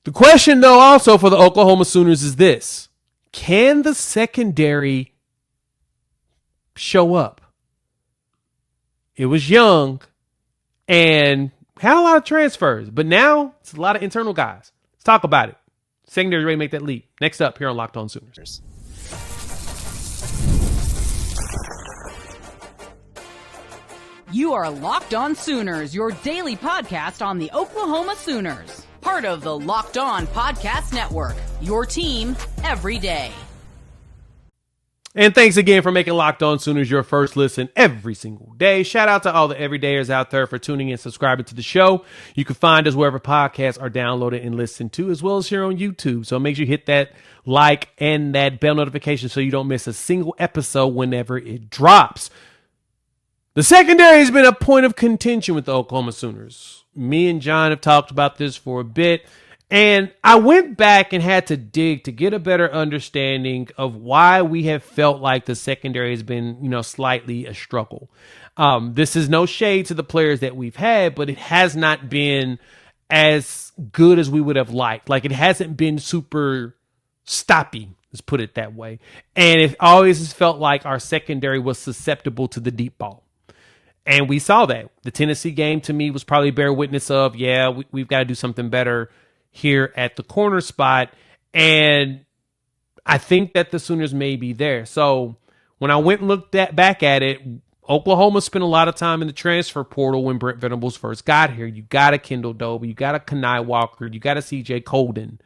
The question, though, also for the Oklahoma Sooners is this. Can the secondary show up? It was young and had a lot of transfers, but now it's a lot of internal guys. Let's talk about it. Secondary ready to make that leap. Next up here on Locked On Sooners. You are Locked On Sooners, your daily podcast on the Oklahoma Sooners. Part of the Locked On Podcast Network, your team every day. And thanks again for making Locked On Sooners your first listen every single day. Shout out to all the everydayers out there for tuning in and subscribing to the show. You can find us wherever podcasts are downloaded and listened to, as well as here on YouTube. So make sure you hit that like and that bell notification so you don't miss a single episode whenever it drops. The secondary has been a point of contention with the Oklahoma Sooners. Me and John have talked about this for a bit, and I went back and had to dig to get a better understanding of why we have felt like the secondary has been, slightly a struggle. This is no shade to the players that we've had, but it has not been as good as we would have liked. Like, it hasn't been super stoppy, let's put it that way. And it always has felt like our secondary was susceptible to the deep ball. And we saw that. The Tennessee game, to me, was probably bear witness of, we've got to do something better here at the corner spot. And I think that the Sooners may be there. So when I went and looked back at it, Oklahoma spent a lot of time in the transfer portal when Brent Venables first got here. You got a Kendall Doby, you got a Kenai Walker, you got a CJ Colden,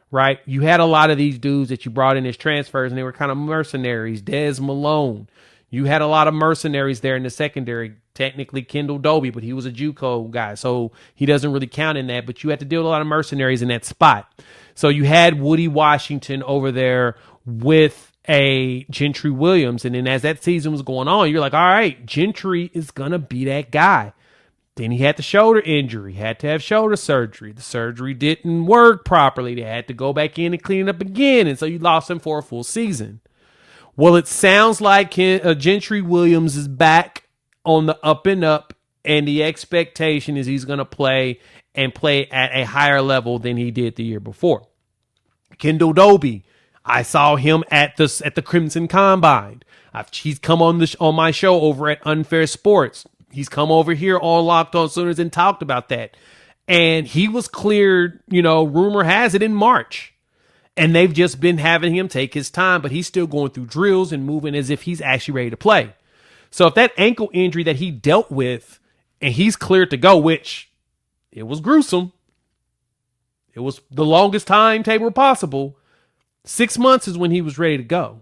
right? You had a lot of these dudes that you brought in as transfers, and they were kind of mercenaries. Dez Malone. You had a lot of mercenaries there in the secondary. Technically Kendall Doby, but he was a JUCO guy, so he doesn't really count in that. But you had to deal with a lot of mercenaries in that spot. So you had Woody Washington over there with a Gentry Williams. And then as that season was going on, you're like, all right, Gentry is going to be that guy. Then he had the shoulder injury, had to have shoulder surgery. The surgery didn't work properly. They had to go back in and clean it up again. And so you lost him for a full season. Well, it sounds like Gentry Williams is back on the up and up, and the expectation is he's going to play at a higher level than he did the year before. Kendall Doby, I saw him at the Crimson Combine. He's come on my show over at Unfair Sports. He's come over here on Locked On Sooners and talked about that. And he was cleared, rumor has it, in March. And they've just been having him take his time, but he's still going through drills and moving as if he's actually ready to play. So if that ankle injury that he dealt with and he's cleared to go, which it was gruesome, it was the longest timetable possible, 6 months is when he was ready to go.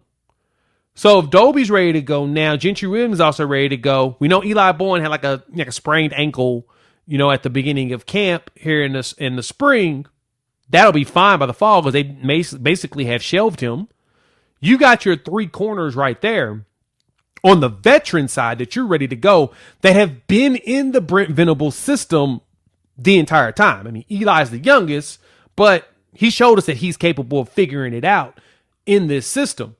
So if Doby's ready to go now, Gentry Williams is also ready to go. We know Eli Bowen had like a sprained ankle, at the beginning of camp here in the spring. That'll be fine by the fall because they basically have shelved him. You got your three corners right there on the veteran side that you're ready to go that have been in the Brent Venables system the entire time. I mean, Eli's the youngest, but he showed us that he's capable of figuring it out in this system.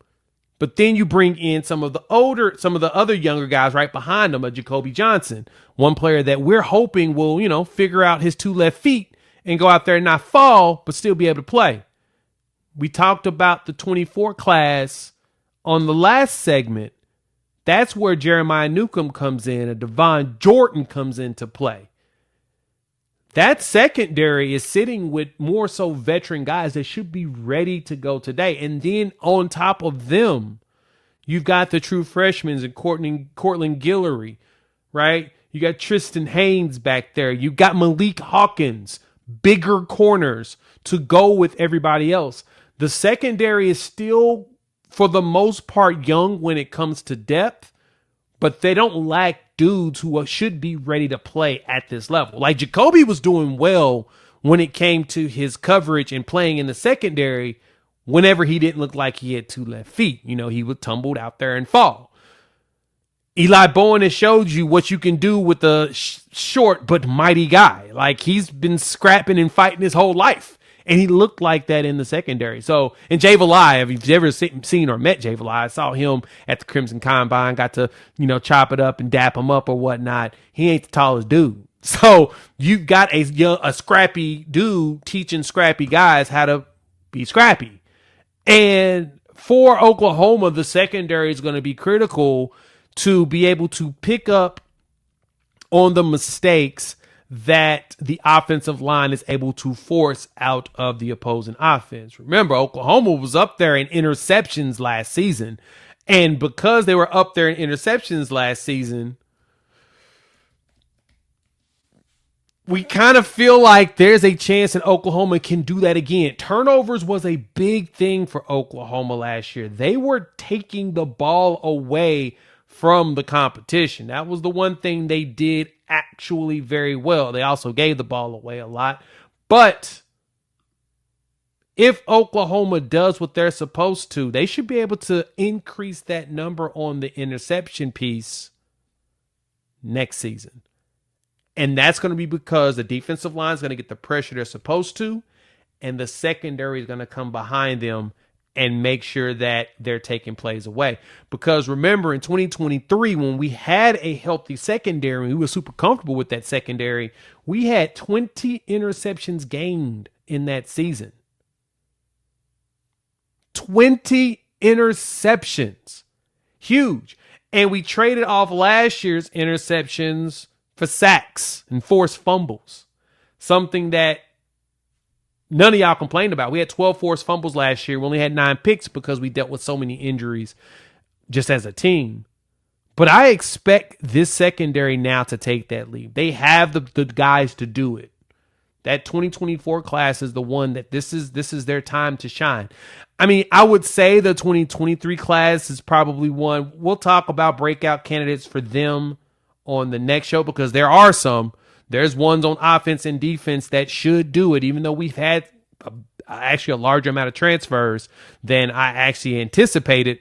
But then you bring in some of the other younger guys right behind him, a Jacoby Johnson, one player that we're hoping will, figure out his two left feet and go out there and not fall, but still be able to play. We talked about the 24 class on the last segment. That's where Jeremiah Newcomb comes in, and Devon Jordan comes into play. That secondary is sitting with more so veteran guys that should be ready to go today. And then on top of them, you've got the true freshmen and Cortland Guillory, right? You got Tristan Haynes back there. You got Malik Hawkins, bigger corners to go with everybody else. The secondary is still, for the most part, young when it comes to depth, but they don't lack dudes who should be ready to play at this level. Like Jacoby was doing well when it came to his coverage and playing in the secondary whenever he didn't look like he had two left feet. He would tumble out there and fall. Eli Bowen has showed you what you can do with a short but mighty guy. Like, he's been scrapping and fighting his whole life. And he looked like that in the secondary. So, and Jay Valai, if you've ever seen or met Jay Valai, I saw him at the Crimson Combine, got to, chop it up and dap him up or whatnot. He ain't the tallest dude. So you got a scrappy dude teaching scrappy guys how to be scrappy. And for Oklahoma, the secondary is going to be critical to be able to pick up on the mistakes that the offensive line is able to force out of the opposing offense. Remember, Oklahoma was up there in interceptions last season. And because they were up there in interceptions last season, we kind of feel like there's a chance that Oklahoma can do that again. Turnovers was a big thing for Oklahoma last year. They were taking the ball away from the competition. That was the one thing they did actually very well. They also gave the ball away a lot. But if Oklahoma does what they're supposed to, they should be able to increase that number on the interception piece next season. And that's going to be because the defensive line is going to get the pressure they're supposed to, and the secondary is going to come behind them and make sure that they're taking plays away. Because remember, in 2023, when we had a healthy secondary, we were super comfortable with that secondary, we had 20 interceptions gained in that season. 20 interceptions. Huge. And we traded off last year's interceptions for sacks and forced fumbles. Something that none of y'all complained about. We had 12 forced fumbles last year. We only had 9 picks because we dealt with so many injuries just as a team. But I expect this secondary now to take that lead. They have the guys to do it. That 2024 class is the one that this is their time to shine. I mean, I would say the 2023 class is probably one. We'll talk about breakout candidates for them on the next show because there are some. There's ones on offense and defense that should do it, even though we've had actually a larger amount of transfers than I actually anticipated.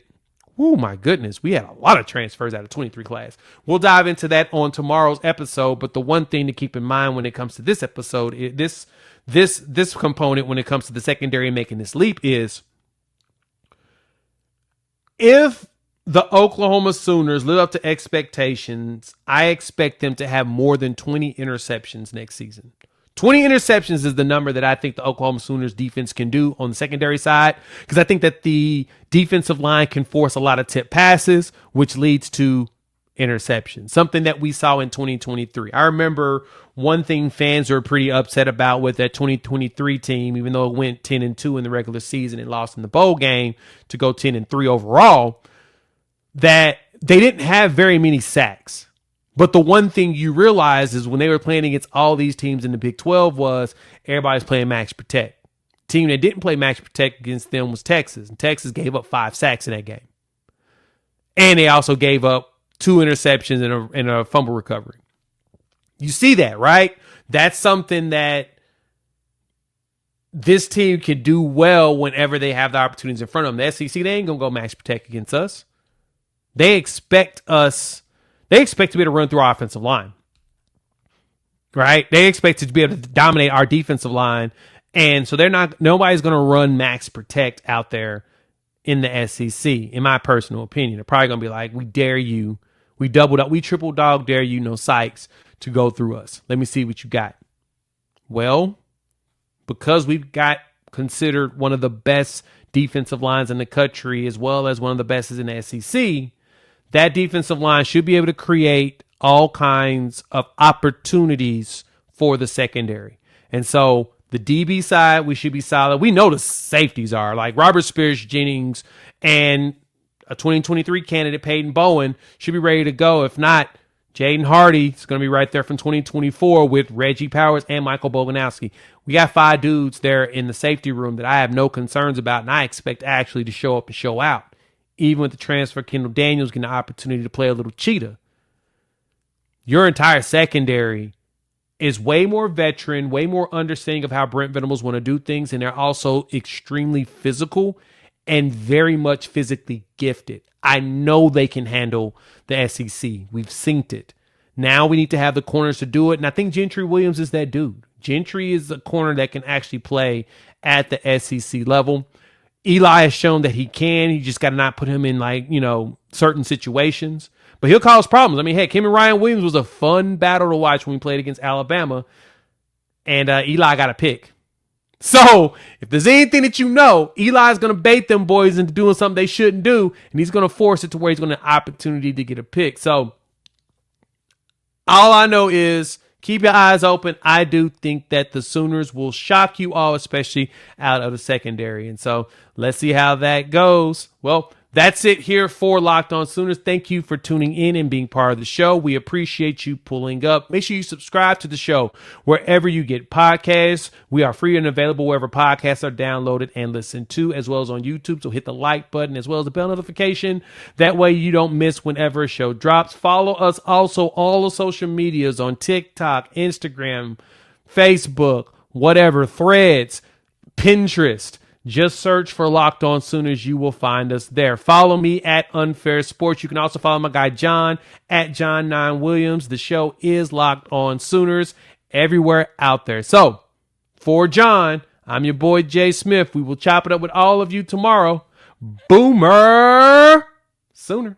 Oh, my goodness. We had a lot of transfers out of 23 class. We'll dive into that on tomorrow's episode. But the one thing to keep in mind when it comes to this episode, this component when it comes to the secondary making this leap is if the Oklahoma Sooners live up to expectations, I expect them to have more than 20 interceptions next season. 20 interceptions is the number that I think the Oklahoma Sooners defense can do on the secondary side, because I think that the defensive line can force a lot of tip passes, which leads to interceptions, something that we saw in 2023. I remember one thing fans were pretty upset about with that 2023 team, even though it went 10-2 in the regular season and lost in the bowl game to go 10-3 overall, that they didn't have very many sacks. But the one thing you realize is when they were playing against all these teams in the Big 12 was everybody's playing max protect. Team that didn't play max protect against them was Texas. And Texas gave up 5 sacks in that game. And they also gave up 2 interceptions and a fumble recovery. You see that, right? That's something that this team can do well whenever they have the opportunities in front of them. The SEC, they ain't going to go max protect against us. They expect to be able to run through our offensive line, right? They expect to be able to dominate our defensive line. And so nobody's going to run max protect out there in the SEC, in my personal opinion. They're probably going to be like, we dare you. We doubled up. We triple dog dare you, no Sykes, to go through us. Let me see what you got. Well, because we've got considered one of the best defensive lines in the country, as well as one of the best in the SEC, that defensive line should be able to create all kinds of opportunities for the secondary. And so the DB side, we should be solid. We know the safeties are like Robert Spears-Jennings and a 2023 candidate, Peyton Bowen, should be ready to go. If not, Jaden Hardy is going to be right there from 2024 with Reggie Powers and Michael Boganowski. We got 5 dudes there in the safety room that I have no concerns about, and I expect actually to show up and show out. Even with the transfer, Kendall Daniels getting the opportunity to play a little cheetah. Your entire secondary is way more veteran, way more understanding of how Brent Venables want to do things, and they're also extremely physical and very much physically gifted. I know they can handle the SEC. We've synced it. Now we need to have the corners to do it, and I think Gentry Williams is that dude. Gentry is a corner that can actually play at the SEC level. Eli has shown that he can. You just got to not put him in certain situations. but he'll cause problems. I mean, heck, him and Ryan Williams was a fun battle to watch when we played against Alabama, and Eli got a pick. So if there's anything that you know, Eli's going to bait them boys into doing something they shouldn't do, and he's going to force it to where he's going to have an opportunity to get a pick. So all I know is keep your eyes open. I do think that the Sooners will shock you all, especially out of the secondary. And so let's see how that goes. Well, that's it here for Locked On Sooners. Thank you for tuning in and being part of the show. We appreciate you pulling up. Make sure you subscribe to the show wherever you get podcasts. We are free and available wherever podcasts are downloaded and listened to, as well as on YouTube. So hit the like button as well as the bell notification. That way you don't miss whenever a show drops. Follow us also all the social medias on TikTok, Instagram, Facebook, whatever, Threads, Pinterest. Just search for Locked On Sooners. You will find us there. Follow me at Unfair Sports. You can also follow my guy John at John9Williams. The show is Locked On Sooners everywhere out there. So, for John, I'm your boy Jay Smith. We will chop it up with all of you tomorrow. Boomer Sooner.